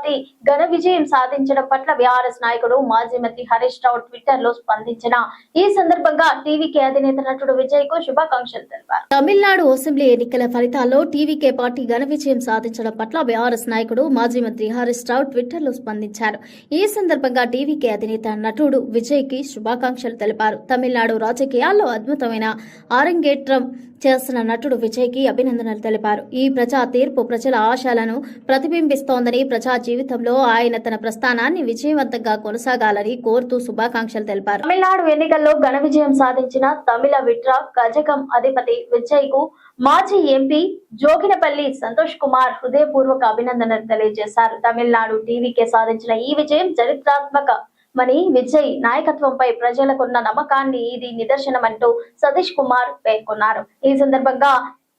Party ఘన విజయం సాధించడం పట్ల బీఆర్ఎస్ నాయకుడు మాజీ మంత్రి హరీష్ రావు ట్విట్టర్ లో స్పందించిన ఈ సందర్భంగా టీవీకే అధినేత నటుడు విజయ్ కు శుభాకాంక్షలు తెలిపారు. తమిళనాడు అసెంబ్లీ ఎన్నికల ఫలితాల్లో టీవీకే పార్టీ ఘన విజయం సాధించడం పట్ల బీఆర్ఎస్ నాయకుడు మాజీ మంత్రి హరీష్ రావు ట్విట్టర్ లో స్పందించారు. ఈ సందర్భంగా టీవీకే అధినేత నటుడు విజయ్ కి శుభాకాంక్షలు తెలిపారు. తమిళనాడు రాజకీయాల్లో అద్భుతమైన ఆరంగేట్రం చేస్తున్న నటుడు విజయ్ కి అభినందనలు తెలిపారు. ఈ ప్రజా తీర్పు ప్రజల ఆశలను ప్రతిబింబిస్తోందని, ప్రజా జీవితంలో ఆయన తన ప్రస్థానాన్ని విజయవంతంగా కొనసాగాలని కోరుతూ శుభాకాంక్షలు తెలిపారు. తమిళనాడు ఎన్నికల్లో ఘన విజయం సాధించిన తమిళ విట్ర గజగం అధిపతి విజయ్ కు మాజీ ఎంపీ జోగినపల్లి సంతోష్ కుమార్ హృదయపూర్వక అభినందనలు తెలియజేశారు. తమిళనాడు టీవీకే సాధించిన ఈ విజయం చరిత్రాత్మక మని విజయ్ నాయకత్వంపై ప్రజలకున్న నమ్మకాన్ని ఇది నిదర్శనమంటూ సతీష్ కుమార్ పేర్కొన్నారు. ఈ సందర్భంగా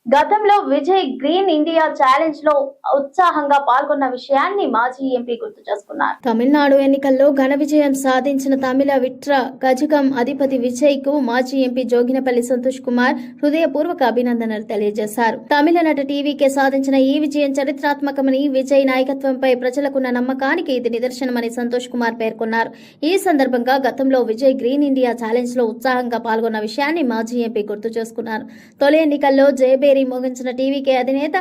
గతంలో విజయ్ గ్రీన్ ఇండియా ఛాలెంజ్ లో ఉత్సాహంగా పాల్గొన్న విషయాన్ని మాజీ ఎంపీ గుర్తు చేసుకున్నారు. తమిళనాడు ఎన్నికల్లో ఘన విజయం సాధించిన తమిళ విట్ర గజగం అధిపతి విజయ్ కు మాజీ ఎంపీ జోగినపల్లి సంతోష్ కుమార్ హృదయపూర్వక అభినందనలు తెలియజేశారు. తమిళ నట టీవీకే సాధించిన ఈ విజయం చరిత్రాత్మకమని, విజయ్ నాయకత్వంపై ప్రజలకున్న నమ్మకానికి ఇది నిదర్శనమని సంతోష్ కుమార్ పేర్కొన్నారు. ఈ సందర్భంగా గతంలో విజయ్ గ్రీన్ ఇండియా ఛాలెంజ్ లో ఉత్సాహంగా పాల్గొన్న విషయాన్ని మాజీ ఎంపీ గుర్తు చేసుకున్నారు. తొలి ఎన్నికల్లో జేబేరి మోగించిన టీవీకే అధినేత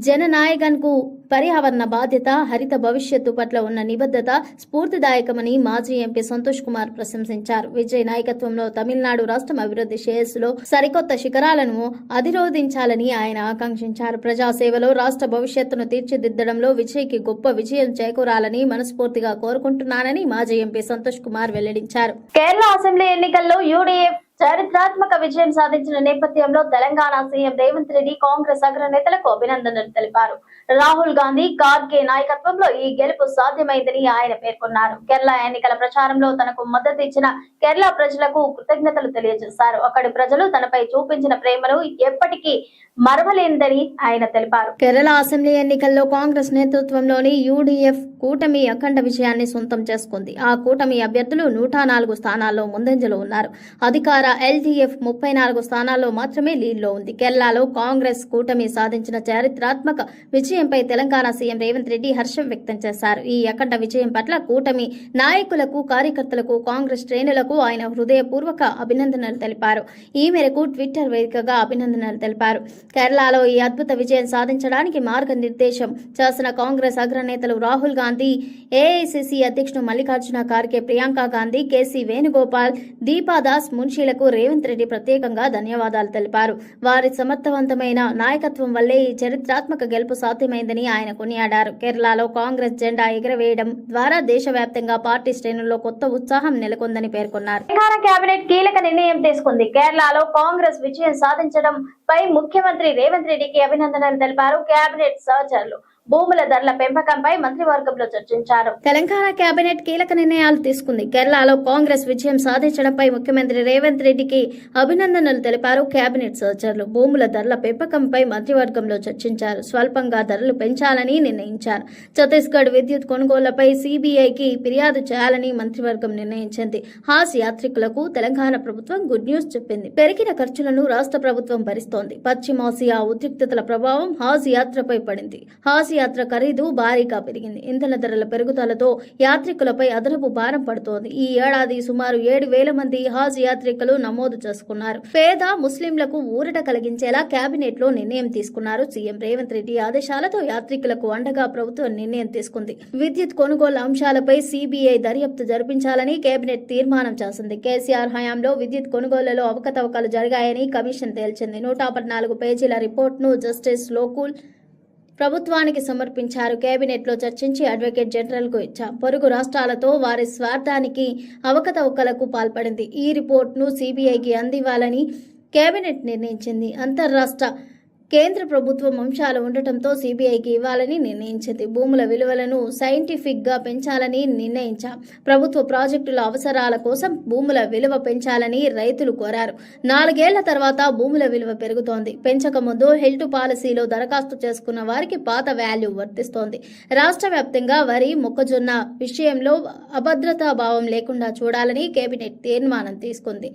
జననాయకన్ కు పర్యావరణ బాధ్యత, హరిత భవిష్యత్తు పట్ల ఉన్న నిబద్ధత స్ఫూర్తిదాయకమని మాజీ ఎంపీ సంతోష్ కుమార్ ప్రశంసించారు. విజయ్ నాయకత్వంలో తమిళనాడు రాష్ట్రం అభివృద్ధి శ్రేయస్సులో సరికొత్త శిఖరాలను అధిరోధించాలని ఆయన ఆకాంక్షించారు. ప్రజాసేవలో రాష్ట్ర భవిష్యత్తును తీర్చిదిద్దడంలో విజయ్ కి గొప్ప విజయం చేకూరాలని మనస్ఫూర్తిగా కోరుకుంటున్నానని మాజీ ఎంపీ సంతోష్ కుమార్ వెల్లడించారు. కేరళ అసెంబ్లీ ఎన్నికల్లో యూడీఎఫ్ చారిత్రాత్మక విజయం సాధించిన నేపథ్యంలో తెలంగాణ సీఎం రేవంత్ రెడ్డి కాంగ్రెస్ అగ్రనేతలకు అభినందనలు తెలిపారు. రాహుల్ గాంధీ, ఖార్గే నాయకత్వంలో ఈ గెలుపు సాధ్యమైందని ఆయన పేర్కొన్నారు. కేరళ ఎన్నికల ప్రచారంలో తనకు మద్దతు ఇచ్చిన కేరళ ప్రజలకు కృతజ్ఞతలు తెలియజేశారు. అక్కడి ప్రజలు తనపై చూపించిన ప్రేమను ఎప్పటికీ మరవలేనిదని ఆయన తెలిపారు. కేరళ అసెంబ్లీ ఎన్నికల్లో కాంగ్రెస్ నేతృత్వంలోని యూడీఎఫ్ కూటమి అఖండ విజయాన్ని సొంతం చేసుకుంది. ఆ కూటమి అభ్యర్థులు 104 స్థానాల్లో ముందంజలో ఉన్నారు. అధికార ఎల్డీఎఫ్ 34 స్థానాల్లో మాత్రమే లీడ్లో ఉంది. కేరళలో కాంగ్రెస్ కూటమి సాధించిన చారిత్రాత్మక విజయంపై తెలంగాణ సీఎం రేవంత్ రెడ్డి హర్షం వ్యక్తం చేశారు. ఈ అఖండ విజయం పట్ల కూటమి నాయకులకు, కార్యకర్తలకు, కాంగ్రెస్ శ్రేణులకు ఆయన హృదయపూర్వక అభినందనలు తెలిపారు. ఈ మేరకు ట్విట్టర్ వేదికగా అభినందనలు తెలిపారు. కేరళలో ఈ అద్భుత విజయం సాధించడానికి మార్గనిర్దేశం చేసిన కాంగ్రెస్ అగ్రనేతలు రాహుల్ గాంధీ, ఏఐసిసి అధ్యక్షుడు మల్లికార్జున ఖార్గే, ప్రియాంక గాంధీ, కేసీ వేణుగోపాల్, దీపాదాస్ మున్షీలకు రేవంత్ రెడ్డి ప్రత్యేకంగా ధన్యవాదాలు తెలిపారు. వారి సమర్థవంతమైన నాయకత్వం వల్లే ఈ చరిత్రాత్మక గెలుపు సాధ్యమైందని ఆయన కొనియాడారు. కేరళలో కాంగ్రెస్ జెండా ఎగురవేయడం ద్వారా దేశవ్యాప్తంగా పార్టీ శ్రేణుల్లో కొత్త ఉత్సాహం నెలకొందని పేర్కొన్నారు. తెలంగాణ కేబినెట్ కీలక నిర్ణయం తీసుకుంది. కేరళలో కాంగ్రెస్ విజయం సాధించడం పై ముఖ్యమంత్రి రేవంత్ రెడ్డికి అభినందనలు తెలిపారు. కేబినెట్ సహచరులు భూముల ధరల పెంపకంపై మంత్రివర్గంలో చర్చించారు. తెలంగాణ కేబినెట్ కీలక నిర్ణయాలు తీసుకుంది. కేరళలో కాంగ్రెస్ విజయం సాధించడంపై ముఖ్యమంత్రి రేవంత్ రెడ్డికి అభినందనలు తెలిపారు. కేబినెట్ సహచరులు భూముల ధరల పెంపకంపై మంత్రివర్గంలో చర్చించారు. స్వల్పంగా ధరలు పెంచాలని నిర్ణయించారు. ఛత్తీస్గఢ్ విద్యుత్ కొనుగోళ్లపై సిబిఐకి ఫిర్యాదు చేయాలని మంత్రివర్గం నిర్ణయించింది. హాజ్ యాత్రికులకు తెలంగాణ ప్రభుత్వం గుడ్ న్యూస్ చెప్పింది. పెరిగిన ఖర్చులను రాష్ట్ర ప్రభుత్వం భరిస్తోంది. పశ్చిమాసియా ఉద్రిక్తతల ప్రభావం హాజ్ యాత్రపై పడింది. హాజ్ యాత్ర ఖరీదు భారీగా పెరిగింది. ఇంధన ధరల పెరుగుదలతో యాత్రికులపై అదనపు భారం పడుతోంది. ఈ ఏడాది సుమారు 7,000 మంది హాజ్ యాత్రికులు నమోదు చేసుకున్నారు. పేద ముస్లింలకు ఊరట కలిగించేలా కేబినెట్ లో నిర్ణయం తీసుకున్నారు. సీఎం రేవంత్ రెడ్డి ఆదేశాలతో యాత్రికులకు అండగా ప్రభుత్వం నిర్ణయం తీసుకుంది. విద్యుత్ కొనుగోలు అంశాలపై సిబిఐ దర్యాప్తు జరిపించాలని కేబినెట్ తీర్మానం చేసింది. కేసీఆర్ హయాంలో విద్యుత్ కొనుగోళ్లలో అవకతవకలు జరిగాయని కమిషన్ తేల్చింది. 114 పేజీల రిపోర్ట్ను జస్టిస్ లోకుల్ ప్రభుత్వానికి సమర్పించారు. కేబినెట్ లో చర్చించి అడ్వకేట్ జనరల్ కు ఇచ్చాం. పొరుగు రాష్ట్రాలతో వారి స్వార్థానికి అవకతవకలకు పాల్పడింది. ఈ రిపోర్ట్ను సిబిఐకి అందివ్వాలని కేబినెట్ నిర్ణయించింది. అంతర్రాష్ట్ర కేంద్ర ప్రభుత్వం అంశాలు ఉండటంతో సిబిఐకి ఇవ్వాలని నిర్ణయించింది. భూముల విలువలను సైంటిఫిక్ గా పెంచాలని నిర్ణయించాం. ప్రభుత్వ ప్రాజెక్టుల అవసరాల కోసం భూముల విలువ పెంచాలని రైతులు కోరారు. 4 ఏళ్ల తర్వాత భూముల విలువ పెరుగుతోంది. పెంచక ముందు హెల్త్ పాలసీలో దరఖాస్తు చేసుకున్న వారికి పాత వాల్యూ వర్తిస్తోంది. రాష్ట్ర వ్యాప్తంగా వరి, మొక్కజొన్న విషయంలో అభద్రతా భావం లేకుండా చూడాలని కేబినెట్ తీర్మానం తీసుకుంది.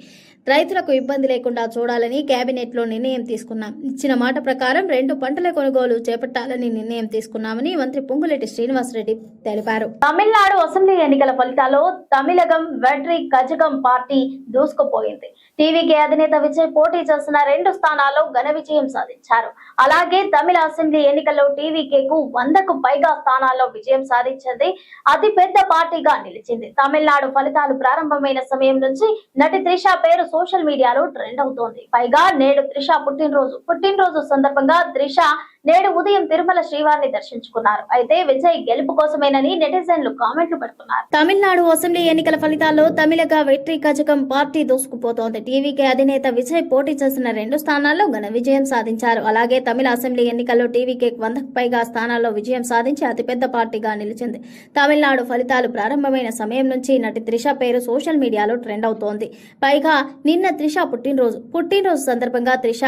రైతులకు ఇబ్బంది లేకుండా చూడాలని కేబినెట్ లో నిర్ణయం తీసుకున్నాం. ఇచ్చిన మాట ప్రకారం 2 పంటల కొనుగోలు చేపట్టాలని నిర్ణయం తీసుకున్నామని మంత్రి పొంగులేటి శ్రీనివాసరెడ్డి తెలిపారు. తమిళనాడు అసెంబ్లీ ఎన్నికల ఫలితాల్లో తమిళగం వెట్రి కజగం పార్టీ దూసుకుపోయింది. టీవీకే అధినేత విజయ్ పోటీ చేసిన 2 స్థానాల్లో ఘన విజయం సాధించారు. అలాగే తమిళ అసెంబ్లీ ఎన్నికల్లో టీవీకేకు 100కు పైగా స్థానాల్లో విజయం సాధించింది. అతి పెద్ద పార్టీగా నిలిచింది. తమిళనాడు ఫలితాలు ప్రారంభమైన సమయం నుంచి నటి త్రిష పేరు సోషల్ మీడియాలో ట్రెండ్ అవుతోంది. పైగా నేడు త్రిష పుట్టినరోజు సందర్భంగా త్రిష నేడు ఉదయం తిరుమల శ్రీవారిని దర్శించుకున్నారు. అయితే విజయ్ గెలుపు కోసమేనని నెటిజన్లు కామెంట్లు పెడుతున్నారు. తమిళనాడు అసెంబ్లీ ఎన్నికల ఫలితాల్లో తమిళగా వెట్రి కజగం పార్టీ దూసుకుపోతోంది. టీవీకే అధినేత విజయ్ పోటీ చేసిన 2 స్థానాల్లో ఘన విజయం సాధించారు. అలాగే తమిళ అసెంబ్లీ ఎన్నికల్లో టీవీకే 100కు పైగా స్థానాల్లో విజయం సాధించి అతిపెద్ద పార్టీగా నిలిచింది. తమిళనాడు ఫలితాలు ప్రారంభమైన సమయం నుంచి నటి త్రిష పేరు సోషల్ మీడియాలో ట్రెండ్ అవుతోంది. పైగా నిన్న త్రిష పుట్టినరోజు సందర్భంగా త్రిష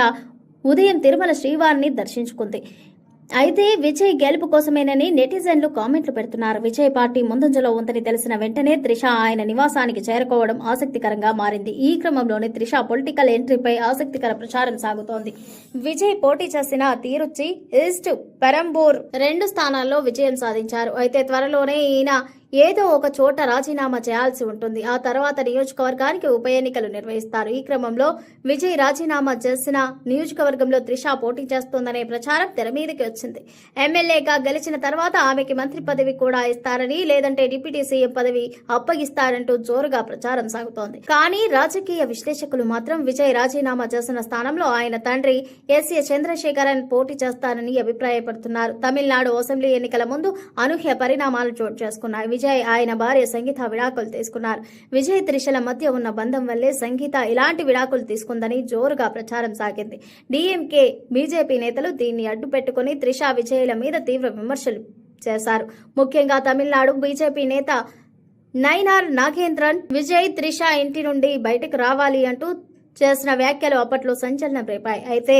ఉదయం తిరుమల శ్రీవారిని దర్శించుకుంది. అయితే విజయ్ గెలుపు కోసమేనని నెటిజన్లు కామెంట్లు పెడుతున్నారు. విజయ్ పార్టీ ముందంజలో ఉందని తెలిసిన వెంటనే త్రిష ఆయన నివాసానికి చేరుకోవడం ఆసక్తికరంగా మారింది. ఈ క్రమంలోనే త్రిష పొలిటికల్ ఎంట్రీపై ఆసక్తికర ప్రచారం సాగుతోంది. విజయ్ పోటీ చేసిన తిరుచి, ఈస్ట్ పెరంబూర్ 2 స్థానాల్లో విజయం సాధించారు. అయితే త్వరలోనే ఈయన ఏదో ఒక చోట రాజీనామా చేయాల్సి ఉంటుంది. ఆ తర్వాత నియోజకవర్గానికి ఉప ఎన్నికలు నిర్వహిస్తారు. ఈ క్రమంలో విజయ్ రాజీనామా చేసిన నియోజకవర్గంలో త్రిష పోటీ చేస్తోందనే ప్రచారం తెర మీదకి వచ్చింది. ఎమ్మెల్యేగా గెలిచిన తర్వాత ఆమెకి మంత్రి పదవి కూడా ఇస్తారని, లేదంటే డిప్యూటీ సీఎం పదవి అప్పగిస్తారంటూ జోరుగా ప్రచారం సాగుతోంది. కానీ రాజకీయ విశ్లేషకులు మాత్రం విజయ్ రాజీనామా చేసిన స్థానంలో ఆయన తండ్రి ఎస్ఏ చంద్రశేఖరన్ పోటీ చేస్తారని అభిప్రాయపడుతున్నారు. తమిళనాడు అసెంబ్లీ ఎన్నికల ముందు అనూహ్య పరిణామాలు చోటు చేసుకున్నాయి. విజయ్ ఆయన భార్య సంగీత విడాకులు తీసుకున్నారు. విజయ్ త్రిషల మధ్య ఉన్న బంధం వల్లే సంగీత ఇలాంటి విడాకులు తీసుకుందని జోరుగా ప్రచారం సాగింది. డీఎంకే, బీజేపీ నేతలు దీన్ని అడ్డు పెట్టుకుని త్రిష, విజయ్ల మీద తీవ్ర విమర్శలు చేశారు. ముఖ్యంగా తమిళనాడు బీజేపీ నేత నైనార్ నాగేంద్రన్ విజయ్ త్రిష ఇంటి నుండి బయటకు రావాలి అంటూ చేసిన వ్యాఖ్యలు అప్పట్లో సంచలనం రేపాయి. అయితే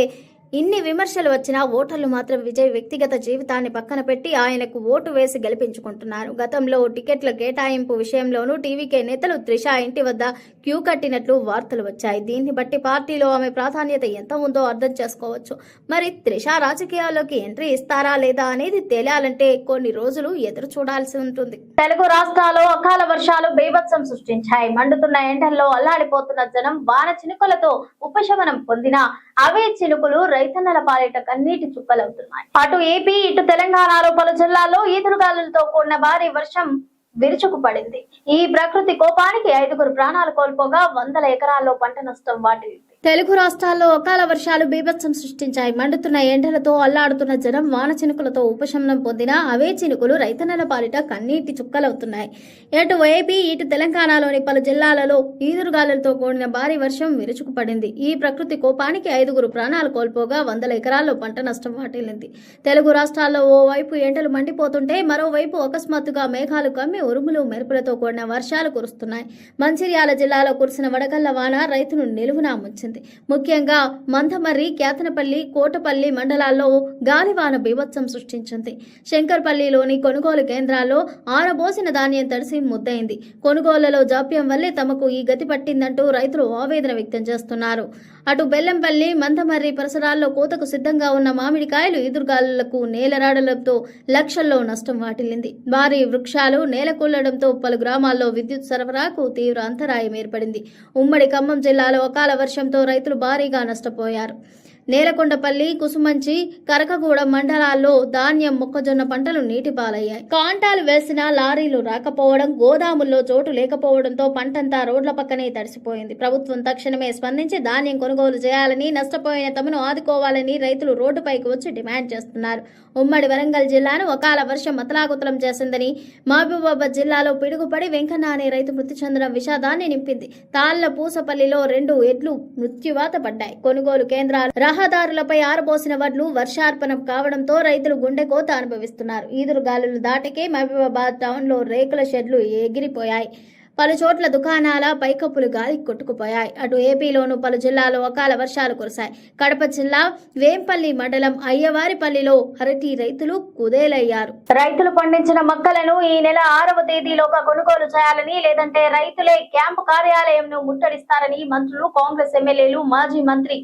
ఇన్ని విమర్శలు వచ్చినా ఓటర్లు మాత్రం విజయ్ వ్యక్తిగత జీవితాన్ని పక్కన పెట్టి ఆయనకు ఓటు వేసి గెలిపించుకుంటున్నారు. గతంలో టికెట్ల కేటాయింపు విషయంలోనూ టీవీకే నేతలు త్రిష ఇంటి వద్ద క్యూ కట్టినట్లు వార్తలు వచ్చాయి. దీన్ని బట్టి పార్టీలో ఆమె ప్రాధాన్యత ఎంత ఉందో అర్థం చేసుకోవచ్చు. మరి త్రిష రాజకీయాల్లోకి ఎంట్రీ ఇస్తారా లేదా అనేది తేలాలంటే కొన్ని రోజులు ఎదురు చూడాల్సి ఉంటుంది. తెలుగు రాష్ట్రాల్లో అకాల వర్షాలు బీభత్సం సృష్టించాయి. మండుతున్న ఎండల్లో అల్లాడిపోతున్న జనం వాన చినుకులతో ఉపశమనం పొందిన అవే చినుకులు రైతన్నల పాలిట కన్నీటి చుక్కలవుతున్నాయి. అటు ఏపీ, ఇటు తెలంగాణలో పలు జిల్లాల్లో ఈదురుగాలులతో కూడిన భారీ వర్షం విరుచుకుపడింది. ఈ ప్రకృతి కోపానికి 5గురు ప్రాణాలు కోల్పోగా వందల ఎకరాల్లో పంట నష్టం వాటిల్లింది. తెలుగు రాష్ట్రాల్లో అకాల వర్షాలు బీభత్సం సృష్టించాయి. మండుతున్న ఎండలతో అల్లాడుతున్న జనం వాన చినుకులతో ఉపశమనం పొందిన అవే చినుకులు రైతన్నల పాలిట కన్నీటి చుక్కలవుతున్నాయి. అటు ఏపీ, ఇటు తెలంగాణలోని పలు జిల్లాలలో ఈదురుగాలులతో కూడిన భారీ వర్షం విరుచుకుపడింది. ఈ ప్రకృతి కోపానికి 5గురు ప్రాణాలు కోల్పోగా వందల ఎకరాల్లో పంట నష్టం వాటిల్లింది. తెలుగు రాష్ట్రాల్లో ఓవైపు ఎండలు మండిపోతుంటే మరోవైపు అకస్మాత్తుగా మేఘాలు కమ్మి ఉరుములు మెరుపులతో కూడిన వర్షాలు కురుస్తున్నాయి. మంచిర్యాల జిల్లాలో కురిసిన వడగళ్ల వాన రైతును నిలువునా ముంచింది. ముఖ్యంగా మందమర్రి, కేతనపల్లి, కోటపల్లి మండలాల్లో గాలివాన బీభత్సం సృష్టించింది. శంకర్పల్లిలోని కొనుగోలు కేంద్రాల్లో ఆరబోసిన ధాన్యం తడిసి ముద్దయింది. కొనుగోళ్లలో జాప్యం వల్లే తమకు ఈ గతి పట్టిందంటూ రైతులు ఆవేదన వ్యక్తం చేస్తున్నారు. అటు బెల్లంపల్లి, మందమర్రి పరిసరాల్లో కోతకు సిద్ధంగా ఉన్న మామిడికాయలు ఈదురుగాలులకు నేలరాడడంతో లక్షల్లో నష్టం వాటిల్లింది. భారీ వృక్షాలు నేలకూలడంతో పలు గ్రామాల్లో విద్యుత్ సరఫరాకు తీవ్ర అంతరాయం ఏర్పడింది. ఉమ్మడి ఖమ్మం జిల్లాలో అకాల వర్షంతో రైతులు భారీగా నష్టపోయారు. నేలకొండపల్లి, కుసుమంచి, కరకగూడెం మండలాల్లో ధాన్యం, మొక్కజొన్న పంటలు నీటి పాలయ్యాయి. కాంటాలు వేసిన లారీలు రాకపోవడం, గోదాముల్లో చోటు లేకపోవడంతో పంటంతా రోడ్ల పక్కనే తడిసిపోయింది. ప్రభుత్వం తక్షణమే స్పందించి ధాన్యం కొనుగోలు చేయాలని, నష్టపోయిన తమను ఆదుకోవాలని రైతులు రోడ్డుపైకి వచ్చి డిమాండ్ చేస్తున్నారు. ఉమ్మడి వరంగల్ జిల్లాను అకాల వర్షం అతలాకుతలం చేసిందని, మహబూబాబాద్ జిల్లాలో పిడుగుపడి వెంకన్న అనే రైతు మృతి చెందడం విషాదాన్ని నింపింది. తాళ్ల పూసపల్లిలో 2 ఎడ్లు మృత్యువాత పడ్డాయి. కొనుగోలు కేంద్రాలు, రహదారులపై ఆరబోసిన వడ్లు వర్షార్పణం కావడంతో రైతులు గుండెకోత అనుభవిస్తున్నారు. ఈదురుగాలులు దాటికే మహబూబాబాద్ టౌన్లో రేకుల షెడ్లు ఎగిరిపోయాయి. పలు చోట్ల దుకాణాల పైకప్పులు గాలి కొట్టుకుపోయాయి. అటు ఏపీలోనూ పలు జిల్లాల్లో అకాల వర్షాలు కురిశాయి. కడప జిల్లా వేంపల్లి మండలం అయ్యవారిపల్లిలో అరటి రైతులు కుదేలయ్యారు. రైతులు పండించిన మొక్కలను ఈ నెల 6వ తేదీలోగా కొనుగోలు చేయాలని, లేదంటే రైతులే క్యాంపు కార్యాలయంను ముట్టడిస్తారని మంత్రులు, కాంగ్రెస్ ఎమ్మెల్యేలు, మాజీ మంత్రి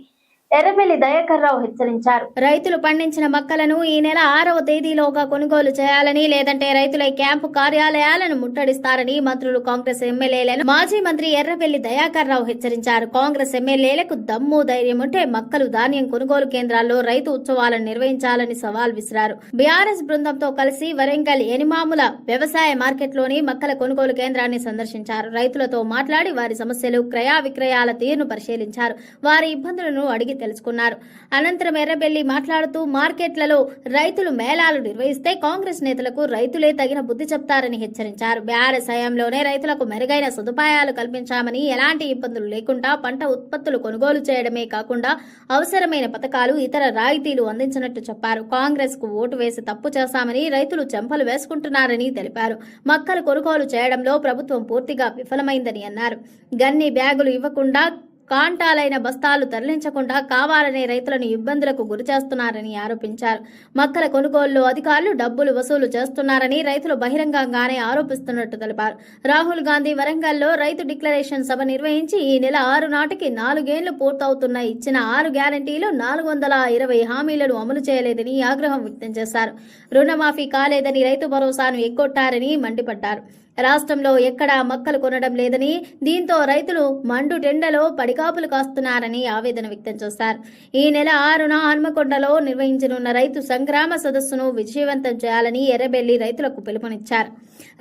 ఎర్రబెల్లి దయాకర్ రావు హెచ్చరించారు. రైతులు పండించిన మక్కలను ఈ నెల 6వ తేదీలోగా కొనుగోలు చేయాలని, లేదంటే రైతుల క్యాంపు కార్యాలయాలను ముట్టడిస్తారని మంత్రులు, కాంగ్రెస్ ఎమ్మెల్యేలను మాజీ మంత్రి ఎర్రబెల్లి దయాకర్ రావు హెచ్చరించారు. కాంగ్రెస్ ఎమ్మెల్యేలకు దమ్ము ధైర్యం ఉంటే మక్కలు ధాన్యం కొనుగోలు కేంద్రాల్లో రైతు ఉత్సవాలను నిర్వహించాలని సవాల్ విసిరారు. బీఆర్ఎస్ బృందంతో కలిసి వరంగల్ ఎనిమాముల వ్యవసాయ మార్కెట్లోని మక్కల కొనుగోలు కేంద్రాన్ని సందర్శించారు. రైతులతో మాట్లాడి వారి సమస్యలు, క్రయ విక్రయాల తీరును పరిశీలించారు. వారి ఇబ్బందులను అడిగి తెలుసుకున్నారు. అనంతరం ఎర్రబెల్లి మాట్లాడుతూ మార్కెట్లలో రైతులు మేళాలు నిర్వహిస్తే కాంగ్రెస్ నేతలకు రైతులే తగిన బుద్ధి చెప్తారని హెచ్చరించారు. బీఆర్ఎస్ హయాంలోనే రైతులకు మెరుగైన సదుపాయాలు కల్పించామని, ఎలాంటి ఇబ్బందులు లేకుండా పంట ఉత్పత్తులు కొనుగోలు చేయడమే కాకుండా అవసరమైన పథకాలు, ఇతర రాయితీలు అందించినట్టు చెప్పారు. కాంగ్రెస్ కు ఓటు వేసి తప్పు చేశామని రైతులు చెంపలు వేసుకుంటున్నారని తెలిపారు. మక్కలు కొనుగోలు చేయడంలో ప్రభుత్వం పూర్తిగా విఫలమైందని అన్నారు. గన్ని బ్యాగులు ఇవ్వకుండా, కాంటాలైన బస్తాలు తరలించకుండా కావాలనే రైతులను ఇబ్బందులకు గురిచేస్తున్నారని ఆరోపించారు. మక్కల కొనుగోలులో అధికారులు డబ్బులు వసూలు చేస్తున్నారని రైతులు బహిరంగంగానే ఆరోపిస్తున్నట్టు తెలిపారు. రాహుల్ గాంధీ వరంగల్లో రైతు డిక్లరేషన్ సభ నిర్వహించి ఈ నెల 6 నాటికి 4 ఏళ్లు పూర్తవుతున్న ఇచ్చిన 6 గ్యారంటీలు 420 హామీలను అమలు చేయలేదని ఆగ్రహం వ్యక్తం చేశారు. రుణమాఫీ కాలేదని, రైతు భరోసాను ఎగ్గొట్టారని మండిపడ్డారు. రాష్ట్రంలో ఎక్కడా మక్కలు కొనడం లేదని, దీంతో రైతులు మండు టెండలో పడికాపులు కాస్తున్నారని ఆవేదన వ్యక్తం చేశారు. ఈ నెల 6న హన్మకొండలో నిర్వహించనున్న రైతు సంగ్రామ సదస్సును విజయవంతం చేయాలని ఎర్రబెల్లి రైతులకు పిలుపునిచ్చారు.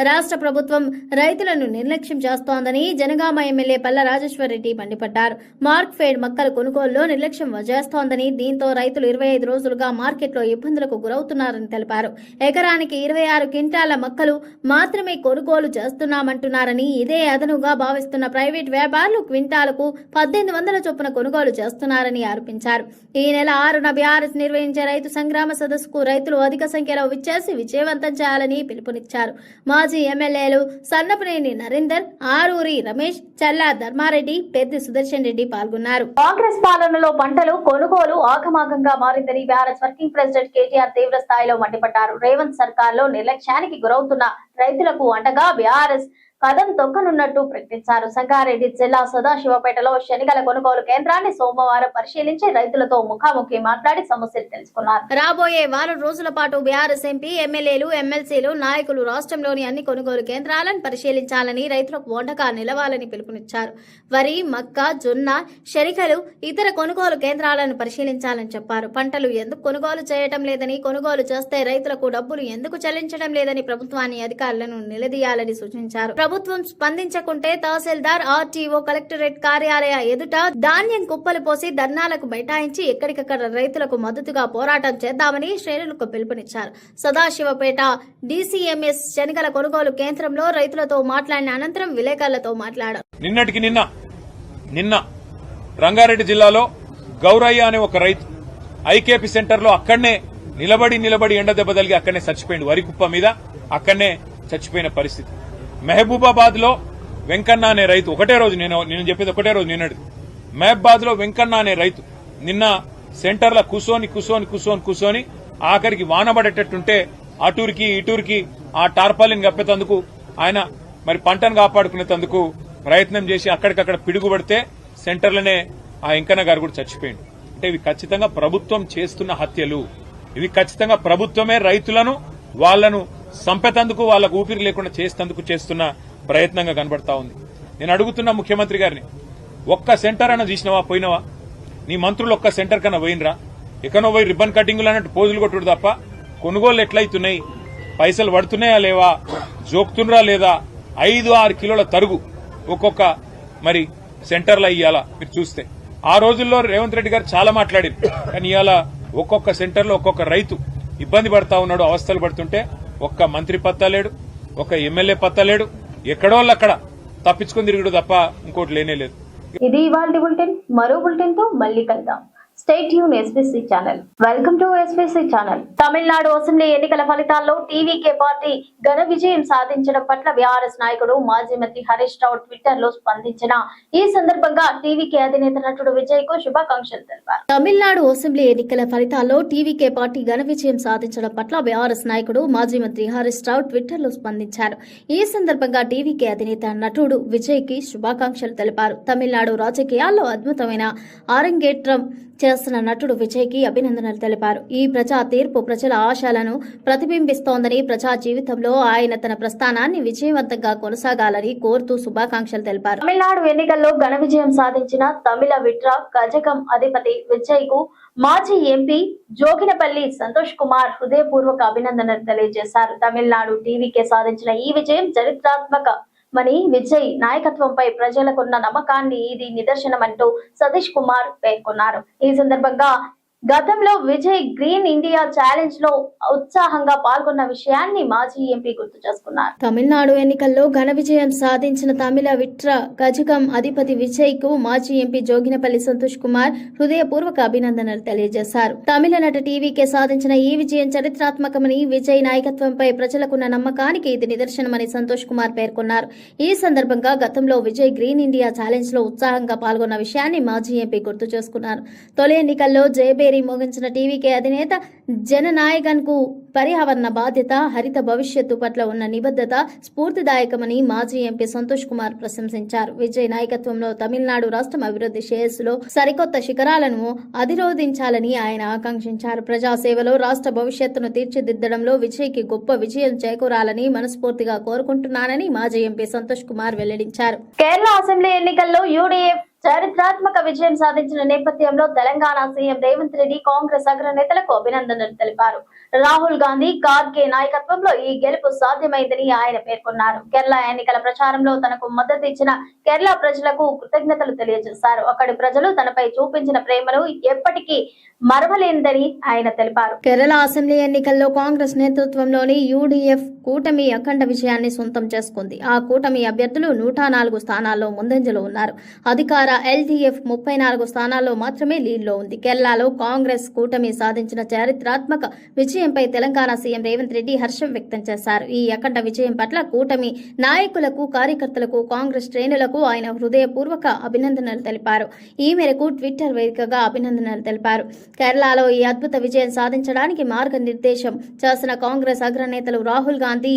రాష్ట్ర ప్రభుత్వం రైతులను నిర్లక్ష్యం చేస్తోందని జనగామ ఎమ్మెల్యే పల్ల రాజేశ్వరరెడ్డి మండిపడ్డారు. మార్క్ఫెడ్ మక్కల కొనుగోలులో నిర్లక్ష్యం చేస్తోందని, దీంతో రైతులు 25 రోజులుగా మార్కెట్లో ఇబ్బందులకు గురవుతున్నారని తెలిపారు. ఎకరానికి 26 క్వింటాల మక్కలు మాత్రమే కొనుగోలు చేస్తున్నామంటున్నారని, ఇదే అదనుగా భావిస్తున్న ప్రైవేట్ వ్యాపారులు క్వింటాలకు 1800 చొప్పున కొనుగోలు చేస్తున్నారని ఆరోపించారు. ఈ నెల 6న బీఆర్ఎస్ నిర్వహించే రైతు సంగ్రామ సదస్సుకు రైతులు అధిక సంఖ్యలో విచ్చేసి విజయవంతం చేయాలని పిలుపునిచ్చారు. మాజీ ఎమ్మెల్యేలు సన్నపనేని నరేందర్, ఆరూరి రమేష్, చల్లా ధర్మారెడ్డి, పెద్ది సుదర్శన్ రెడ్డి పాల్గొన్నారు. కాంగ్రెస్ పాలనలో పంటలు కొనుగోలు ఆగమాగంగా మారిందని బీఆర్ఎస్ వర్కింగ్ ప్రెసిడెంట్ కేటీఆర్ తీవ్ర స్థాయిలో మండిపడ్డారు. రేవంత్ సర్కార్లో నిర్లక్ష్యానికి గురవుతున్న రైతులకు అండగా బీఆర్ఎస్ కదం తొక్కనున్నట్టు ప్రకటించారు. సంగారెడ్డి జిల్లా సదాశివపేటలో శనిగల కొనుగోలు కేంద్రాన్ని సోమవారం పరిశీలించి రైతులతో ముఖాముఖి మాట్లాడి సమస్యలు తెలుసుకున్నారు. రాబోయే వారం రోజుల పాటు బీఆర్ఎస్ ఎంపీ, ఎమ్మెల్యేలు, ఎమ్మెల్సీలు, నాయకులు రాష్ట్రంలోని అన్ని కొనుగోలు కేంద్రాలను పరిశీలించాలని, రైతులకు వండగా నిలవాలని పిలుపునిచ్చారు. వరి, మక్క, జొన్న, శనిగలు, ఇతర కొనుగోలు కేంద్రాలను పరిశీలించాలని చెప్పారు. పంటలు ఎందుకు కొనుగోలు చేయడం లేదని, కొనుగోలు చేస్తే రైతులకు డబ్బులు ఎందుకు చెల్లించడం లేదని ప్రభుత్వాన్ని, అధికారులను నిలదీయాలని సూచించారు. ప్రభుత్వం స్పందించకుంటే తహసీల్దార్, ఆర్టీఓ, కలెక్టరేట్ కార్యాలయ ఎదుట ధాన్యం కుప్పలు పోసి ధర్నాలకు బైఠాయించి ఎక్కడికక్కడ రైతులకు మద్దతుగా పోరాటం చేద్దామని శ్రేణులకు పిలుపునిచ్చారు. సదాశివపేట డీసీఎంఎస్ శనిగల కొనుగోలు కేంద్రంలో రైతులతో మాట్లాడిన అనంతరం విలేకరులతో మాట్లాడారు. నిన్న రంగారెడ్డి జిల్లాలో గౌరయ్య అనే ఒక రైతు ఐకేపీ సెంటర్ లో అక్కడనే నిలబడి ఎండ దెబ్బ తగిలి అక్కడనే చచ్చిపోయింది. వరి కుప్ప మీద అక్కడనే చచ్చిపోయిన పరిస్థితి. మహబూబాబాద్ లో వెంకన్న అనే రైతు ఒకటే రోజు, నేను చెప్పేది ఒకటే రోజు నిన్నటి. మహబూబాబాద్ లో వెంకన్న అనే రైతు నిన్న సెంటర్ లో కూసోని ఆఖరికి వానబడేటట్టుంటే అటూరికి ఇటూరికి ఆ టార్పాలిన్ కప్పేందుకు ఆయన మరి పంటను కాపాడుకునేందుకు ప్రయత్నం చేసి అక్కడికక్కడ పిడుగుపడితే సెంటర్లోనే ఆ వెంకన్న గారు కూడా చచ్చిపోయింది. అంటే ఇవి ఖచ్చితంగా ప్రభుత్వం చేస్తున్న హత్యలు. ఇవి ఖచ్చితంగా ప్రభుత్వమే రైతులను వాళ్లను సంపేతందుకు, వాళ్లకు ఊపిరి లేకుండా చేసేందుకు చేస్తున్న ప్రయత్నంగా కనబడతా ఉంది. నేను అడుగుతున్నా ముఖ్యమంత్రి గారిని, ఒక్క సెంటర్ అన్న చూసినవా, పోయినవా? నీ మంత్రులు ఒక్క సెంటర్ కన్నా పోయినరా? ఎక్కడో పోయి రిబ్బన్ కటింగులు అన్నట్టు పోజులు కొట్టుడు తప్ప కొనుగోలు ఎట్లయితున్నాయి, పైసలు పడుతున్నాయా లేవా, జోక్తుండ్రా లేదా, 5-6 కిలోల తరుగు ఒక్కొక్క మరి సెంటర్లో ఇయ్యాలా మీరు చూస్తే. ఆ రోజుల్లో రేవంత్ రెడ్డి గారు చాలా మాట్లాడారు, కానీ ఇవాళ ఒక్కొక్క సెంటర్లో ఒక్కొక్క రైతు ఇబ్బంది పడతా ఉన్నాడు, అవస్థలు పడుతుంటే ఒక్క మంత్రి పత్తా లేడు, ఒక ఎమ్మెల్యే పత్తా లేడు, ఎక్కడోళ్ళక్కడ తప్పించుకుని తిరుగుడు తప్ప ఇంకోటి లేనే లేదు. ఇది ఇవాల్టి బులెటిన్. మరో బులెటిన్ తో మళ్ళీ కలుద్దాం. Stay tuned SBC channel. Welcome to SBC channel. Tamil Nadu assembly ఎన్నికల ఫలితాల్లో టీవీకే పార్టీ ఘన విజయం సాధించడం పట్ల బీఆర్ఎస్ నాయకుడు మాజీ మంత్రి హరీష్ రావు ట్విట్టర్ లో స్పందించిన ఈ సందర్భంగా టీవీకే అధినేత నటుడు విజయ్ కు శుభాకాంక్షలు తెలిపారు. తమిళనాడు అసెంబ్లీ ఎన్నికల ఫలితాల్లో టీవీకే పార్టీ ఘన విజయం సాధించడం పట్ల బీఆర్ఎస్ నాయకుడు మాజీ మంత్రి హరీష్ రావు ట్విట్టర్ లో స్పందించారు. ఈ సందర్భంగా టీవీకే అధినేత నటుడు విజయ్ కి శుభాకాంక్షలు తెలిపారు. తమిళనాడు రాజకీయాల్లో అద్భుతమైన ఆరంగేట్రం చేస్తున్న నటుడు విజయ్కి అభినందనలు తెలిపారు. ఈ ప్రజా తీర్పు ప్రజల ఆశలను ప్రతిబింబిస్తోందని, ప్రజా జీవితంలో ఆయన తన ప్రస్థానాన్ని విజయవంతంగా కొనసాగాలని కోరుతూ శుభాకాంక్షలు తెలిపారు. తమిళనాడు ఎన్నికల్లో ఘన విజయం సాధించిన తమిళ విట్ర గజగం అధిపతి విజయ్ కు మాజీ ఎంపీ జోగినపల్లి సంతోష్ కుమార్ హృదయపూర్వక అభినందనలు తెలియజేశారు. తమిళనాడు టీవీకే సాధించిన ఈ విజయం చరిత్రాత్మకమని, విజయ్ నాయకత్వంపై ప్రజలకున్న నమ్మకాన్ని ఇది నిదర్శనమంటూ సతీష్ కుమార్ పేర్కొన్నారు. ఈ సందర్భంగా గతంలో విజయ్ గ్రీన్ ఇండియా ఛాలెంజ్ లో ఉత్సాహంగా పాల్గొన్న విషయాన్ని మాజీ ఎంపీ గుర్తు చేసుకున్నారు. తమిళనాడు ఎన్నికల్లో ఘన విజయం సాధించిన తమిళ విట్ర గజగం అధిపతి విజయ్ కు మాజీ ఎంపీ జోగినపల్లి సంతోష్ కుమార్ హృదయపూర్వక అభినందనలు తెలియజేశారు. తమిళ నట టీవీకే సాధించిన ఈ విజయం చరిత్రాత్మకమని, విజయ్ నాయకత్వంపై ప్రజలకున్న నమ్మకానికి ఇది నిదర్శనమని సంతోష్ కుమార్ పేర్కొన్నారు. ఈ సందర్భంగా గతంలో విజయ్ గ్రీన్ ఇండియా ఛాలెంజ్ లో ఉత్సాహంగా పాల్గొన్న విషయాన్ని మాజీ ఎంపీ గుర్తు చేసుకున్నారు. తొలి ఎన్నికల్లో జయబేరి మోగించిన టీవీకే అధినేత జననాయకన్ కు పర్యావరణ బాధ్యత, హరిత భవిష్యత్తు పట్ల ఉన్న నిబద్ధత స్ఫూర్తిదాయకమని మాజీ ఎంపీ సంతోష్ కుమార్ ప్రశంసించారు. విజయ్ నాయకత్వంలో తమిళనాడు రాష్ట్రం అభివృద్ధి శ్రేయస్సులో సరికొత్త శిఖరాలను అధిరోధించాలని ఆయన ఆకాంక్షించారు. ప్రజాసేవలో రాష్ట్ర భవిష్యత్తును తీర్చిదిద్దడంలో విజయ్కి గొప్ప విజయం చేకూరాలని మనస్ఫూర్తిగా కోరుకుంటున్నానని మాజీ ఎంపీ సంతోష్ కుమార్ వెల్లడించారు. కేరళ అసెంబ్లీ ఎన్నికల్లో యూడీఎఫ్ చారిత్రాత్మక విజయం సాధించిన నేపథ్యంలో తెలంగాణ సీఎం రేవంత్ రెడ్డి కాంగ్రెస్ అగ్రనేతలకు అభినందనలు తెలిపారు. రాహుల్ గాంధీ, ఖార్గే నాయకత్వంలో ఈ గెలుపు సాధ్యమైందని ఆయన పేర్కొన్నారు. కేరళ ఎన్నికల ప్రచారంలో తనకు మద్దతు ఇచ్చిన కేరళ ప్రజలకు కృతజ్ఞతలు తెలియజేశారు. అక్కడి ప్రజలు తనపై చూపించిన ప్రేమను ఎప్పటికీ మరవలేనిదని ఆయన తెలిపారు. కేరళ అసెంబ్లీ ఎన్నికల్లో కాంగ్రెస్ నేతృత్వంలోని యూడీఎఫ్ కూటమి అఖండ విజయాన్ని సొంతం చేసుకుంది. ఆ కూటమి అభ్యర్థులు 104 స్థానాల్లో ముందంజలో ఉన్నారు. అధికార ఎల్డీఎఫ్ 34 స్థానాల్లో మాత్రమే లీడ్లో ఉంది. కేరళలో కాంగ్రెస్ కూటమి సాధించిన చారిత్రాత్మక విజయంపై తెలంగాణ సీఎం రేవంత్ రెడ్డి హర్షం వ్యక్తం చేశారు. ఈ అఖండ విజయం పట్ల కూటమి నాయకులకు, కార్యకర్తలకు, కాంగ్రెస్ శ్రేణులకు ఆయన హృదయపూర్వక అభినందనలు తెలిపారు. ఈ మేరకు ట్విట్టర్ వేదికగా అభినందనలు తెలిపారు. కేరళలో ఈ అద్భుత విజయం సాధించడానికి మార్గనిర్దేశం చేసిన కాంగ్రెస్ అగ్రనేతలు రాహుల్ గాంధీ,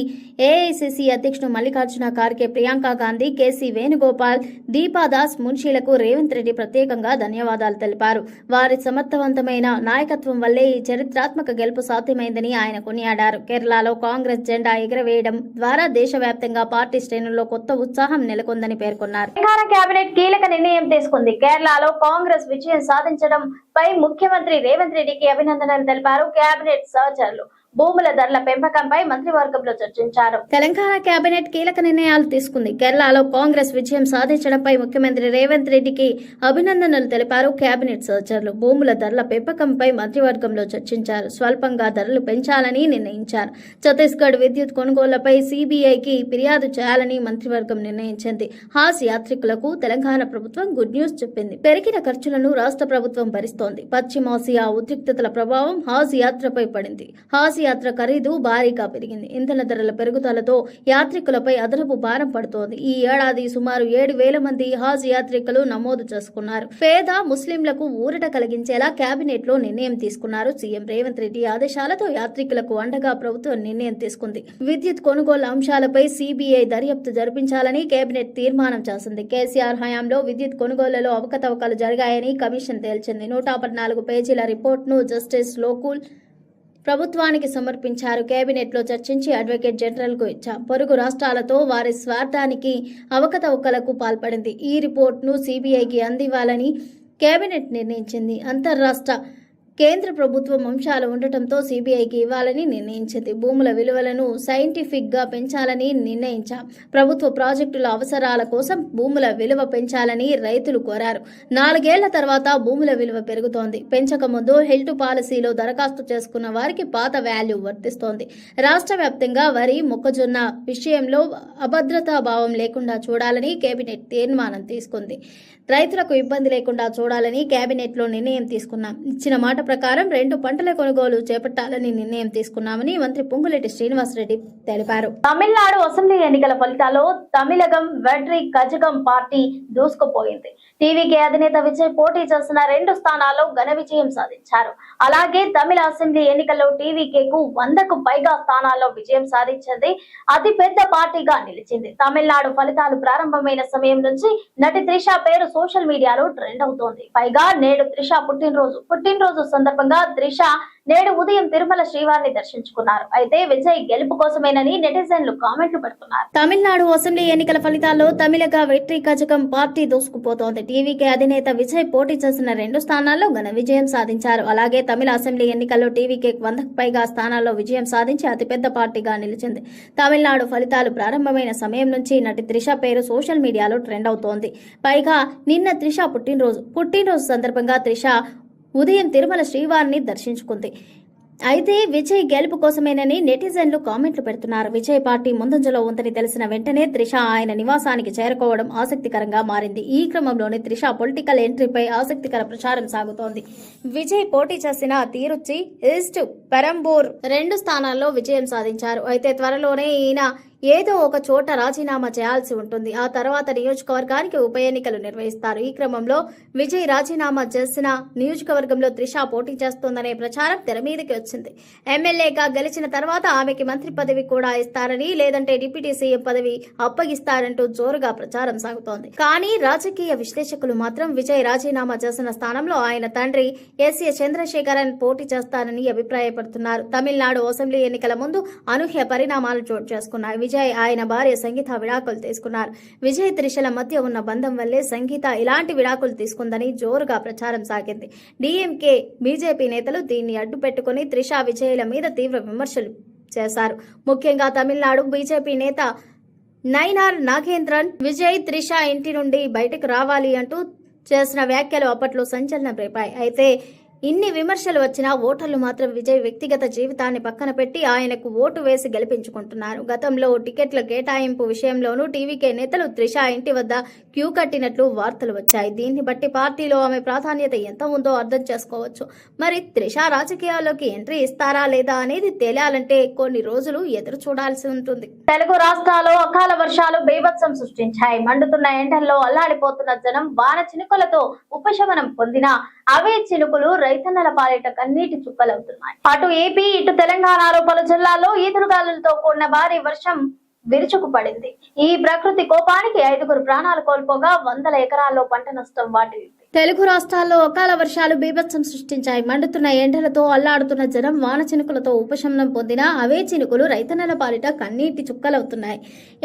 ఏఐసిసి అధ్యక్షుడు మల్లికార్జున ఖార్గే, ప్రియాంక గాంధీ, కేసీ వేణుగోపాల్, దీపాదాస్ మున్షీలకు రేవంత్ రెడ్డి ప్రత్యేకంగా ధన్యవాదాలు తెలిపారు. వారి సమర్థవంతమైన నాయకత్వం వల్లే ఈ చరిత్రాత్మక గెలుపు సాధ్యమైందని ఆయన కొనియాడారు. కేరళలో కాంగ్రెస్ జెండా ఎగురవేయడం ద్వారా దేశవ్యాప్తంగా పార్టీ శ్రేణుల్లో కొత్త ఉత్సాహం నెలకొందని పేర్కొన్నారు. తెలంగాణ కేబినెట్ కీలక నిర్ణయం తీసుకుంది. కేరళలో కాంగ్రెస్ విజయం సాధించడం పై ముఖ్యమంత్రి రేవంత్ రెడ్డికి అభినందనలు తెలిపారు. కేబినెట్ సహచరులు భూముల ధరల పెంపకంపై మంత్రివర్గంలో చర్చించారు. తెలంగాణ కేబినెట్ కీలక నిర్ణయాలు తీసుకుంది. కేరళలో కాంగ్రెస్ విజయం సాధించడంపై ముఖ్యమంత్రి రేవంత్ రెడ్డికి అభినందనలు తెలిపారు. కేబినెట్ సహచరులు భూముల ధరల పెంపకంపై మంత్రివర్గంలో చర్చించారు. స్వల్పంగా ధరలు పెంచాలని నిర్ణయించారు. ఛత్తీస్గఢ్ విద్యుత్ కొనుగోళ్లపై సిబిఐకి ఫిర్యాదు చేయాలని మంత్రివర్గం నిర్ణయించింది. హాజ్ యాత్రికులకు తెలంగాణ ప్రభుత్వం గుడ్ న్యూస్ చెప్పింది. పెరిగిన ఖర్చులను రాష్ట్ర ప్రభుత్వం భరిస్తోంది. పశ్చిమాసియా ఉద్రిక్తతల ప్రభావం హాజ్ యాత్రపై పడింది. హాజ్ యాత్ర ఖరీదు భారీగా పెరిగింది. ఇంధన ధరల పెరుగుదలతో యాత్రికులపై అదనపు భారం పడుతోంది. ఈ ఏడాది సుమారు 7,000 మంది హాజ్ యాత్రికులు నమోదు చేసుకున్నారు. పేద ముస్లింలకు ఊరట కలిగించేలా కేబినెట్ లో నిర్ణయం తీసుకున్నారు. సీఎం రేవంత్ రెడ్డి ఆదేశాలతో యాత్రికులకు అండగా ప్రభుత్వం నిర్ణయం తీసుకుంది. విద్యుత్ కొనుగోలు అంశాలపై సిబిఐ దర్యాప్తు జరిపించాలని కేబినెట్ తీర్మానం చేసింది. కేసీఆర్ హయాంలో విద్యుత్ కొనుగోళ్లలో అవకతవకలు జరిగాయని కమిషన్ తేల్చింది. 114 పేజీల రిపోర్ట్ను జస్టిస్ లోకుల్ ప్రభుత్వానికి సమర్పించారు. కేబినెట్ లో చర్చించి అడ్వకేట్ జనరల్ కు ఇచ్చారు. పొరుగు రాష్ట్రాలతో వారి స్వార్థానికి అవకతవకలకు పాల్పడింది. ఈ రిపోర్ట్ను సిబిఐకి అందివ్వాలని కేబినెట్ నిర్ణయించింది. అంతర్రాష్ట్ర కేంద్ర ప్రభుత్వం అంశాలు ఉండటంతో సిబిఐకి ఇవ్వాలని నిర్ణయించింది. భూముల విలువలను సైంటిఫిక్ గా పెంచాలని నిర్ణయించాం. ప్రభుత్వ ప్రాజెక్టుల అవసరాల కోసం భూముల విలువ పెంచాలని రైతులు కోరారు. 4 ఏళ్ల తర్వాత భూముల విలువ పెరుగుతోంది. పెంచక ముందు హెల్త్ పాలసీలో దరఖాస్తు చేసుకున్న వారికి పాత వాల్యూ వర్తిస్తోంది. రాష్ట్ర వ్యాప్తంగా వరి, మొక్కజొన్న విషయంలో అభద్రతా భావం లేకుండా చూడాలని కేబినెట్ తీర్మానం తీసుకుంది. రైతులకు ఇబ్బంది లేకుండా చూడాలని కేబినెట్ లో నిర్ణయం తీసుకున్నాం. ఇచ్చిన మాట ప్రకారం 2 పంటల కొనుగోలు చేపట్టాలని నిర్ణయం తీసుకున్నామని మంత్రి పొంగులేటి శ్రీనివాసరెడ్డి తెలిపారు. తమిళనాడు అసెంబ్లీ ఎన్నికల ఫలితాల్లో తమిళగం వెట్రి కజగం పార్టీ దూసుకుపోయింది. టీవీకే అధినేత విజయ్ పోటీ చేసిన 2 స్థానాల్లో ఘన విజయం సాధించారు. అలాగే తమిళ అసెంబ్లీ ఎన్నికల్లో టీవీకేకు 100కు పైగా స్థానాల్లో విజయం సాధించింది. అతి పెద్ద పార్టీగా నిలిచింది. తమిళనాడు ఫలితాలు ప్రారంభమైన సమయం నుంచి నటి త్రిష పేరు సోషల్ మీడియాలో ట్రెండ్ అవుతోంది. పైగా నేడు త్రిష పుట్టినరోజు సందర్భంగా త్రిష నేడు ఉదయం తిరుమల శ్రీవారిని దర్శించుకున్నారు. అయితే విజయ్ గెలుపు కోసమేనని నెటిజన్లు కామెంట్లు పెడుతున్నారు. తమిళనాడు అసెంబ్లీ ఎన్నికల ఫలితాల్లో తమిళగా వెట్రి కజగం పార్టీ దూసుకుపోతోంది. టీవీకే అధినేత విజయ్ పోటీ చేసిన 2 స్థానాల్లో ఘన విజయం సాధించారు. అలాగే తమిళ అసెంబ్లీ ఎన్నికల్లో టీవీకే 100కు పైగా స్థానాల్లో విజయం సాధించి అతిపెద్ద పార్టీగా నిలిచింది. తమిళనాడు ఫలితాలు ప్రారంభమైన సమయం నుంచి నటి త్రిష పేరు సోషల్ మీడియాలో ట్రెండ్ అవుతోంది. పైగా నిన్న త్రిష పుట్టినరోజు సందర్భంగా త్రిష ఉదయం తిరుమల శ్రీవారిని దర్శించుకుంది. అయితే విజయ్ గెలుపు కోసమేనని నెటిజన్లు కామెంట్లు పెడుతున్నారు. విజయ్ పార్టీ ముందంజలో ఉందని తెలిసిన వెంటనే త్రిష ఆయన నివాసానికి చేరుకోవడం ఆసక్తికరంగా మారింది. ఈ క్రమంలోనే త్రిష పొలిటికల్ ఎంట్రీపై ఆసక్తికర ప్రచారం సాగుతోంది. విజయ్ పోటీ చేసిన తిరుచి, ఈస్ట్ పెరంబూర్ 2 స్థానాల్లో విజయం సాధించారు. అయితే త్వరలోనే ఈయన ఏదో ఒక చోట రాజీనామా చేయాల్సి ఉంటుంది. ఆ తర్వాత నియోజకవర్గానికి ఉప ఎన్నికలు నిర్వహిస్తారు. ఈ క్రమంలో విజయ్ రాజీనామా చేసిన నియోజకవర్గంలో త్రిష పోటీ చేస్తోందనే ప్రచారం తెర మీదకి వచ్చింది. ఎమ్మెల్యేగా గెలిచిన తర్వాత ఆమెకి మంత్రి పదవి కూడా ఇస్తారని, లేదంటే డిప్యూటీ సీఎం పదవి అప్పగిస్తారంటూ జోరుగా ప్రచారం సాగుతోంది. కానీ రాజకీయ విశ్లేషకులు మాత్రం విజయ్ రాజీనామా చేసిన స్థానంలో ఆయన తండ్రి ఎస్ఏ చంద్రశేఖరన్ పోటీ చేస్తారని అభిప్రాయపడుతున్నారు. తమిళనాడు అసెంబ్లీ ఎన్నికల ముందు అనూహ్య పరిణామాలు చోటు చేసుకున్నాయి. విజయ్ ఆయన భార్య సంగీత విడాకులు తీసుకున్నారు. విజయ్ త్రిషల మధ్య ఉన్న బంధం వల్లే సంగీత ఇలాంటి విడాకులు తీసుకుందని జోరుగా ప్రచారం సాగింది. డీఎంకే, బీజేపీ నేతలు దీన్ని అడ్డు పెట్టుకుని త్రిష, విజయ్ల మీద తీవ్ర విమర్శలు చేశారు. ముఖ్యంగా తమిళనాడు బీజేపీ నేత నైనార్ నాగేంద్రన్ విజయ్, త్రిష ఇంటి నుండి బయటకు రావాలి అంటూ చేసిన వ్యాఖ్యలు అప్పట్లో సంచలనం రేపాయి. అయితే ఇన్ని విమర్శలు వచ్చినా ఓటర్లు మాత్రం విజయ్ వ్యక్తిగత జీవితాన్ని పక్కన పెట్టి ఆయనకు ఓటు వేసి గెలిపించుకుంటున్నారు. గతంలో టికెట్ల కేటాయింపు విషయంలోనూ టీవీకే నేతలు త్రిష ఇంటి వద్ద క్యూ కట్టినట్లు వార్తలు వచ్చాయి. దీన్ని బట్టి పార్టీలో ఆమె ప్రాధాన్యత ఎంత ఉందో అర్థం చేసుకోవచ్చు. మరి త్రిష రాజకీయాల్లోకి ఎంట్రీ ఇస్తారా లేదా అనేది తేలాలంటే కొన్ని రోజులు ఎదురు చూడాల్సి ఉంటుంది. తెలుగు రాష్ట్రాల్లో అకాల వర్షాలు బీభత్సం సృష్టించాయి. మండుతున్న ఎండల్లో అల్లాడిపోతున్న జనం వాన చినుకులతో ఉపశమనం పొందిన అవే చినుకులు రైతన్నల పాలిట కన్నీటి చుక్కలవుతున్నాయి. అటు ఏపీ, ఇటు తెలంగాణలో పలు జిల్లాల్లో ఈదురుగాలులతో కూడిన భారీ వర్షం విరుచుకుపడింది. ఈ ప్రకృతి కోపానికి 5గురు ప్రాణాలు కోల్పోగా 100 ఎకరాల్లో పంట నష్టం వాటిల్లింది. తెలుగు రాష్ట్రాల్లో అకాల వర్షాలు బీభత్సం సృష్టించాయి. మండుతున్న ఎండలతో అల్లాడుతున్న జనం వాన చినుకులతో ఉపశమనం పొందినా అవే చినుకులు రైతన్నల పాలిట కన్నీటి చుక్కలవుతున్నాయి.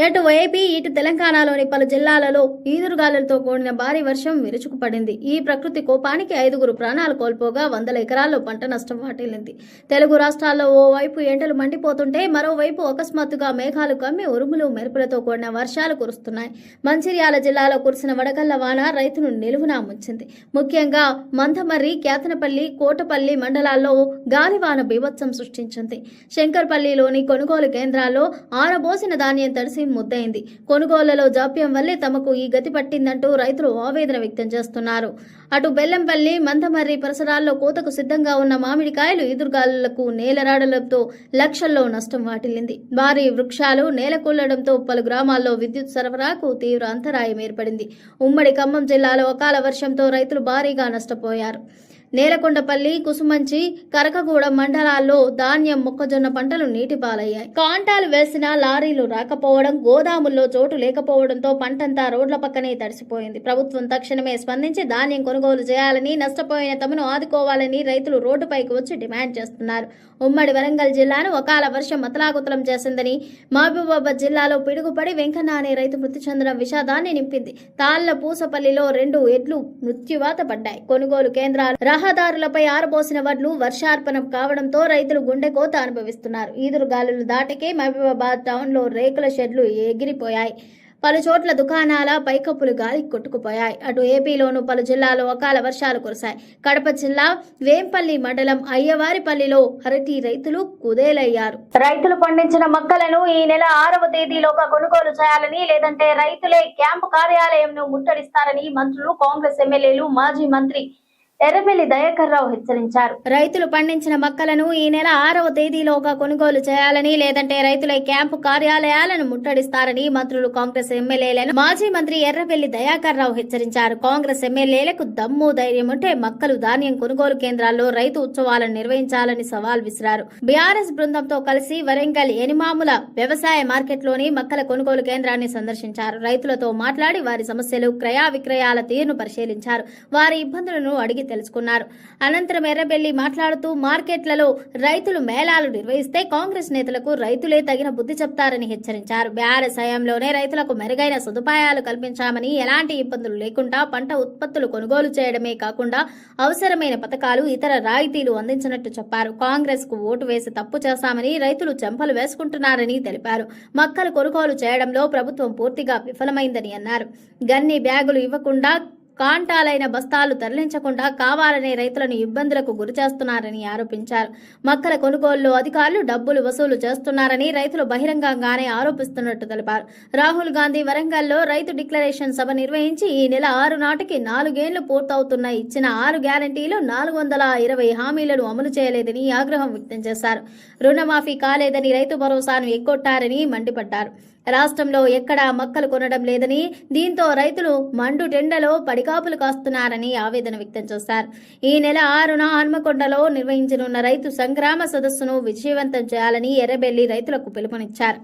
అటు ఏపీ, ఇటు తెలంగాణలోని పలు జిల్లాలలో ఈదురుగాలులతో కూడిన భారీ వర్షం విరుచుకుపడింది. ఈ ప్రకృతి కోపానికి 5గురు ప్రాణాలు కోల్పోగా 100 ఎకరాల్లో పంట నష్టం వాటిల్లింది. తెలుగు రాష్ట్రాల్లో ఓవైపు ఎండలు మండిపోతుంటే మరోవైపు అకస్మాత్తుగా మేఘాలు కమ్మి ఉరుములు మెరుపులతో కూడిన వర్షాలు కురుస్తున్నాయి. మంచిర్యాల జిల్లాలో కురిసిన వడగళ్ల వాన రైతును నిలువునా ముంచింది. ముఖ్యంగా మందమర్రి, కేతనపల్లి, కోటపల్లి మండలాల్లో గాలివాన బీభత్సం సృష్టించింది. శంకర్పల్లిలోని కొనుగోలు కేంద్రాల్లో ఆరబోసిన ధాన్యం తడిసి ముద్దయింది. కొనుగోళ్లలో జాప్యం వల్లే తమకు ఈ గతి పట్టిందంటూ రైతులు ఆవేదన వ్యక్తం చేస్తున్నారు. అటు బెల్లంపల్లి, మందమర్రి పరిసరాల్లో కోతకు సిద్ధంగా ఉన్న మామిడికాయలు ఈదురుగాలులకు నేలరాడలతో లక్షల్లో నష్టం వాటిల్లింది. భారీ వృక్షాలు నేలకూలడంతో పలు గ్రామాల్లో విద్యుత్ సరఫరాకు తీవ్ర అంతరాయం ఏర్పడింది. ఉమ్మడి ఖమ్మం జిల్లాలో అకాల వర్షంతో రైతులు భారీగా నష్టపోయారు. నేలకొండపల్లి, కుసుమంచి, కరకగూడెం మండలాల్లో ధాన్యం, మొక్కజొన్న పంటలు నీటి పాలయ్యాయి. కాంటాలు వేసిన లారీలు రాకపోవడం, గోదాముల్లో చోటు లేకపోవడంతో పంటంతా రోడ్ల పక్కనే తడిసిపోయింది. ప్రభుత్వం తక్షణమే స్పందించి ధాన్యం కొనుగోలు చేయాలని, నష్టపోయిన తమను ఆదుకోవాలని రైతులు రోడ్డుపైకి వచ్చి డిమాండ్ చేస్తున్నారు. ఉమ్మడి వరంగల్ జిల్లాను అకాల వర్షం అతలాకుతలం చేసిందని, మహబూబాబాద్ జిల్లాలో పిడుగుపడి వెంకన్న అనే రైతు మృతి చెందడం విషాదాన్ని నింపింది. తాళ్ల పూసపల్లిలో 2 ఎడ్లు మృత్యువాత పడ్డాయి. కొనుగోలు కేంద్రాలు, రహదారులపై ఆరబోసిన వడ్లు వర్షార్పణం కావడంతో రైతులు గుండెకోత అనుభవిస్తున్నారు. ఈదురుగాలులు దాటికే మహబూబాబాద్ టౌన్లో రేకుల షెడ్లు ఎగిరిపోయాయి. పలు చోట్ల దుకాణాల పైకప్పులు గాలి కొట్టుకుపోయాయి. అటు ఏపీలోనూ పలు జిల్లాల్లో అకాల వర్షాలు కురిశాయి. కడప జిల్లా వేంపల్లి మండలం అయ్యవారిపల్లిలో అరటి రైతులు కుదేలయ్యారు. రైతులు పండించిన మొక్కలను ఈ నెల 6వ తేదీలోగా కొనుగోలు చేయాలని, లేదంటే రైతులే క్యాంపు కార్యాలయంను ముట్టడిస్తారని మంత్రులు, కాంగ్రెస్ ఎమ్మెల్యేలు, మాజీ మంత్రి ఎర్రబెల్లి దయాకర్ రావు హెచ్చరించారు. రైతులు పండించిన మక్కలను ఈ నెల 6వ తేదీలోగా కొనుగోలు చేయాలని, లేదంటే రైతుల క్యాంపు కార్యాలయాలను ముట్టడిస్తారని మంత్రులు, కాంగ్రెస్ ఎమ్మెల్యేలను మాజీ మంత్రి ఎర్రబెల్లి దయాకర్ రావు హెచ్చరించారు. కాంగ్రెస్ ఎమ్మెల్యేలకు దమ్ము ధైర్యం ఉంటే మక్కలు, ధాన్యం కొనుగోలు కేంద్రాల్లో రైతు ఉత్సవాలను నిర్వహించాలని సవాల్ విసిరారు. బీఆర్ఎస్ బృందంతో కలిసి వరంగల్ ఎనిమాముల వ్యవసాయ మార్కెట్లోని మక్కల కొనుగోలు కేంద్రాన్ని సందర్శించారు. రైతులతో మాట్లాడి వారి సమస్యలు, క్రయ విక్రయాల తీరును పరిశీలించారు. వారి ఇబ్బందులను అడిగి తెలుసుకున్నారు. అనంతరం ఎర్రబెల్లి మాట్లాడుతూ మార్కెట్లలో రైతులు మేళాలు నిర్వహిస్తే కాంగ్రెస్ నేతలకు రైతులే తగిన బుద్ధి చెప్తారని హెచ్చరించారు. బీఆర్ఎస్ హయాంలోనే రైతులకు మెరుగైన సదుపాయాలు కల్పించామని, ఎలాంటి ఇబ్బందులు లేకుండా పంట ఉత్పత్తులు కొనుగోలు చేయడమే కాకుండా అవసరమైన పథకాలు, ఇతర రాయితీలు అందించినట్టు చెప్పారు. కాంగ్రెస్ కు ఓటు వేసి తప్పు చేశామని రైతులు చెంపలు వేసుకుంటున్నారని తెలిపారు. మక్కలు కొనుగోలు చేయడంలో ప్రభుత్వం పూర్తిగా విఫలమైందని అన్నారు. గన్ని బ్యాగులు ఇవ్వకుండా, కాంటాలైన బస్తాలు తరలించకుండా కావాలనే రైతులను ఇబ్బందులకు గురిచేస్తున్నారని ఆరోపించారు. మక్కల కొనుగోలులో అధికారులు డబ్బులు వసూలు చేస్తున్నారని రైతులు బహిరంగంగానే ఆరోపిస్తున్నట్టు తెలిపారు. రాహుల్ గాంధీ వరంగల్లో రైతు డిక్లరేషన్ సభ నిర్వహించి ఈ నెల 6 నాటికి 4 ఏళ్లు పూర్తవుతున్న ఇచ్చిన 6 గ్యారంటీలు 420 హామీలను అమలు చేయలేదని ఆగ్రహం వ్యక్తం చేశారు. రుణమాఫీ కాలేదని, రైతు భరోసాను ఎగ్గొట్టారని మండిపడ్డారు. రాష్ట్రంలో ఎక్కడా మక్కలు కొనడం లేదని, దీంతో రైతులు మండు టెండలో పడికాపులు కాస్తున్నారని ఆవేదన వ్యక్తం చేశారు. ఈ నెల 6న హన్మకొండలో నిర్వహించనున్న రైతు సంగ్రామ సదస్సును విజయవంతం చేయాలని ఎర్రబెల్లి రైతులకు పిలుపునిచ్చారు.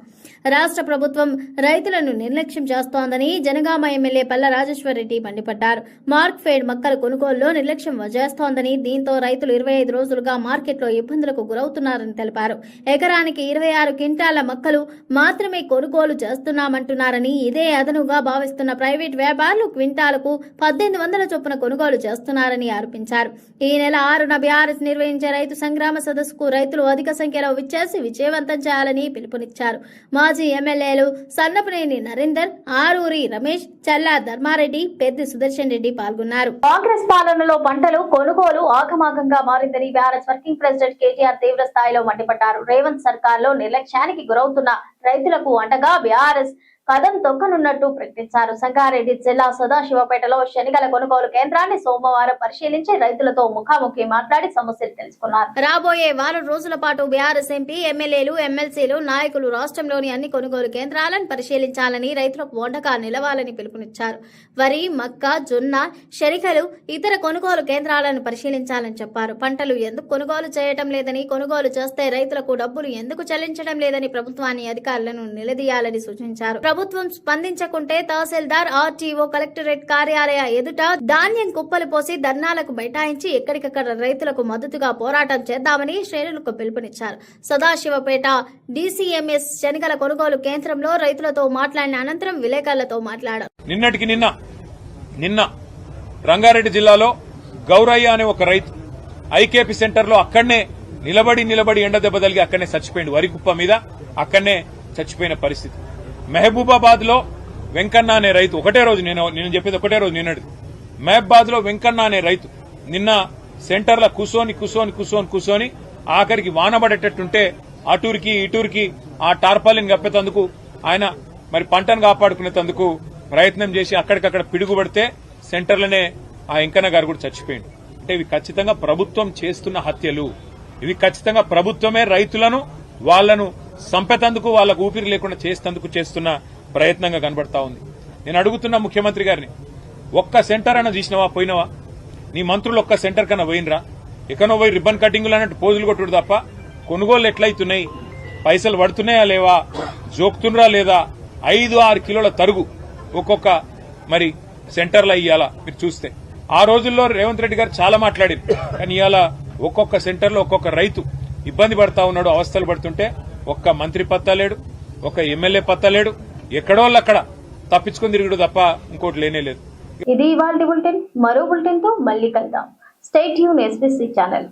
రాష్ట్ర ప్రభుత్వం రైతులను నిర్లక్ష్యం చేస్తోందని జనగామ ఎమ్మెల్యే పల్ల రాజేశ్వరరెడ్డి మండిపడ్డారు. మార్క్ఫెడ్ మక్కల కొనుగోలులో నిర్లక్ష్యం చేస్తోందని, దీంతో రైతులు 25 రోజులుగా మార్కెట్లో ఇబ్బందులకు గురవుతున్నారని తెలిపారు. ఎకరానికి 26 క్వింటాల మక్కలు మాత్రమే కొనుగోలు చేస్తున్నామంటున్నారని, ఇదే అదనుగా భావిస్తున్న ప్రైవేట్ వ్యాపారులు క్వింటాలకు 1800 చొప్పున కొనుగోలు చేస్తున్నారని ఆరోపించారు. ఈ నెల 6న బీఆర్ఎస్ నిర్వహించే రైతు సంగ్రామ సదస్సుకు రైతులు అధిక సంఖ్యలో విచ్చేసి విజయవంతం చేయాలని పిలుపునిచ్చారు. మాజీ ఎమ్మెల్యేలు సన్నపనేని నరేందర్, ఆరూరి రమేష్, చల్లా ధర్మారెడ్డి, పెద్ది సుదర్శన్ రెడ్డి పాల్గొన్నారు. కాంగ్రెస్ పాలనలో పంటలు కొనుగోలు ఆగమాగంగా మారిందని బీఆర్ఎస్ వర్కింగ్ ప్రెసిడెంట్ కేటీఆర్ తీవ్ర స్థాయిలో మండిపడ్డారు. రేవంత్ సర్కార్లో నిర్లక్ష్యానికి గురవుతున్న రైతులకు అండగా బీఆర్ఎస్ కదం తొక్కనున్నట్టు ప్రకటించారు. సంగారెడ్డి జిల్లా సదాశివపేటలో శనిగల కొనుగోలు కేంద్రాన్ని సోమవారం పరిశీలించి రైతులతో ముఖాముఖి మాట్లాడి సమస్యలు తెలుసుకున్నారు. రాబోయే వారం రోజుల పాటు బీఆర్ఎస్ ఎంపీ, ఎమ్మెల్యేలు, ఎమ్మెల్సీలు, నాయకులు రాష్ట్రంలోని అన్ని కొనుగోలు కేంద్రాలను పరిశీలించాలని, రైతులకు వండగా నిలవాలని పిలుపునిచ్చారు. వరి, మక్క, జొన్న, శనిగలు, ఇతర కొనుగోలు కేంద్రాలను పరిశీలించాలని చెప్పారు. పంటలు ఎందుకు కొనుగోలు చేయడం లేదని, కొనుగోలు చేస్తే రైతులకు డబ్బులు ఎందుకు చెల్లించడం లేదని ప్రభుత్వాన్ని, అధికారులను నిలదీయాలని సూచించారు. ప్రభుత్వం స్పందించకుంటే తహసీల్దార్, ఆర్టీఓ, కలెక్టరేట్ కార్యాలయ ఎదుట ధాన్యం కుప్పలు పోసి ధర్నాలకు బైఠాయించి ఎక్కడికక్కడ రైతులకు మద్దతుగా పోరాటం చేద్దామని శ్రేణులకు పిలుపునిచ్చారు. సదాశివపేట డీసీఎంఎస్ శనిగల కొనుగోలు కేంద్రంలో రైతులతో మాట్లాడిన అనంతరం విలేకరులతో మాట్లాడారు. నిన్న రంగారెడ్డి జిల్లాలో గౌరయ్య అనే ఒక రైతు ఐకేపీ సెంటర్ లో అక్కడనే నిలబడి ఎండ దెబ్బ తగిలి అక్కడనే చచ్చిపోయింది. వరి కుప్ప మీద అక్కడనే చచ్చిపోయిన పరిస్థితి. మహబూబాబాద్ లో వెంకన్న అనే రైతు ఒకటే రోజు, నేను చెప్పేది ఒకటే రోజు నిన్నటి. మహబూబాబాద్ లో వెంకన్న అనే రైతు నిన్న సెంటర్లో కూసోని ఆఖరికి వానబడేటట్టుంటే అటూరికి ఇటూరికి ఆ టార్పాలిన్ కప్పేందుకు ఆయన మరి పంటను కాపాడుకునేందుకు ప్రయత్నం చేసి అక్కడికక్కడ పిడుగుపడితే సెంటర్లోనే ఆ వెంకన్న గారు కూడా చచ్చిపోయింది. అంటే ఇవి ఖచ్చితంగా ప్రభుత్వం చేస్తున్న హత్యలు. ఇవి ఖచ్చితంగా ప్రభుత్వమే రైతులను, వాళ్లను సంపేతందుకు, వాళ్లకు ఊపిరి లేకుండా చేసేందుకు చేస్తున్న ప్రయత్నంగా కనబడతా ఉంది. నేను అడుగుతున్నా ముఖ్యమంత్రి గారిని, ఒక్క సెంటర్ అన్న చూసినావా, పోయినవా? నీ మంత్రులు ఒక్క సెంటర్ కన్నా పోయినరా? ఎక్కడో పోయి రిబ్బన్ కటింగులు అన్నట్టు పోజులు కొట్టుడు తప్ప కొనుగోలు ఎట్లయితున్నాయి, పైసలు పడుతున్నాయా లేవా, జోక్తుండ్రా లేదా? 5-6 కిలోల తరుగు ఒక్కొక్క మరి సెంటర్లో ఇయ్యాలా మీరు చూస్తే. ఆ రోజుల్లో రేవంత్ రెడ్డి గారు చాలా మాట్లాడారు, కానీ ఇవాళ ఒక్కొక్క సెంటర్లో ఒక్కొక్క రైతు ఇబ్బంది పడతా ఉన్నాడు, అవస్థలు పడుతుంటే ఒక్క మంత్రి పత్తా లేడు, ఒక ఎమ్మెల్యే పత్తా లేడు, ఎక్కడోళ్ళక్కడ తప్పించుకుని తిరుగుడు తప్ప ఇంకోటి లేనే లేదు. ఇది ఇవాల్టి బులెటిన్. మరో బులెటిన్ తో మళ్ళీ కలుద్దాం. Stay tune SBC channel.